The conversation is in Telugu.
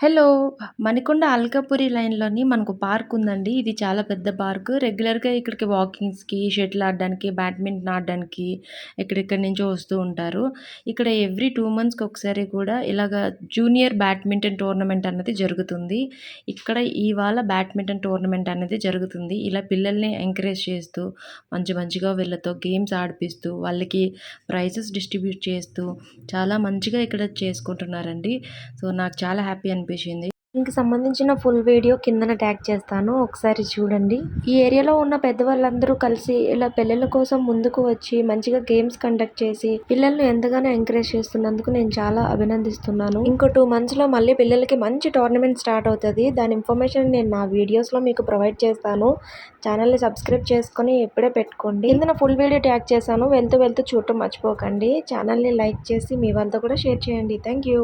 హలో! మణికొండ అల్కాపురి లైన్‌లోని మనకు పార్క్ ఉందండి. ఇది చాలా పెద్ద పార్క్. రెగ్యులర్‌గా ఇక్కడికి వాకింగ్స్‌కి, షటిల్ ఆడడానికి, బ్యాడ్మింటన్ ఆడడానికి ఎక్కడెక్కడి నుంచో వస్తూ ఉంటారు. ఇక్కడ ఎవ్రీ 2 మంత్స్‌కి ఒకసారి కూడా ఇలాగ జూనియర్ బ్యాడ్మింటన్ టోర్నమెంట్ అన్నది జరుగుతుంది. ఇక్కడ ఇవాళ బ్యాడ్మింటన్ టోర్నమెంట్ అనేది జరుగుతుంది. ఇలా పిల్లల్ని ఎంకరేజ్ చేస్తూ మంచిగా వీళ్ళతో గేమ్స్ ఆడిపిస్తూ, వాళ్ళకి ప్రైజెస్ డిస్ట్రిబ్యూట్ చేస్తూ చాలా మంచిగా ఇక్కడ చేసుకుంటున్నారండి. సో, నాకు చాలా హ్యాపీ అనిపించింది. దీనికి సంబంధించిన ఫుల్ వీడియో కిందన ట్యాగ్ చేస్తాను. ఒకసారి చూడండి. ఈ ఏరియాలో ఉన్న పెద్దవాళ్ళందరూ కలిసి ఇలా పిల్లల కోసం ముందుకు వచ్చి మంచిగా గేమ్స్ కండక్ట్ చేసి పిల్లల్ని ఎంతగానో ఎంకరేజ్ చేస్తున్నందుకు నేను చాలా అభినందిస్తున్నాను. ఇంకో 2 మంత్స్‌లో మళ్ళీ పిల్లలకి మంచి టోర్నమెంట్ స్టార్ట్ అవుతది. దాని ఇన్ఫర్మేషన్ నేను నా వీడియోస్‌లో మీకు ప్రొవైడ్ చేస్తాను. ఛానల్‌ని సబ్స్క్రైబ్ చేసుకొని ఇప్పుడే పెట్టుకోండి. కిందన ఫుల్ వీడియో ట్యాగ్ చేశాను. వెళ్తూ చూడటం మర్చిపోకండి. ఛానల్‌ని లైక్ చేసి మీ వాళ్ళతో కూడా షేర్ చేయండి. Thank you.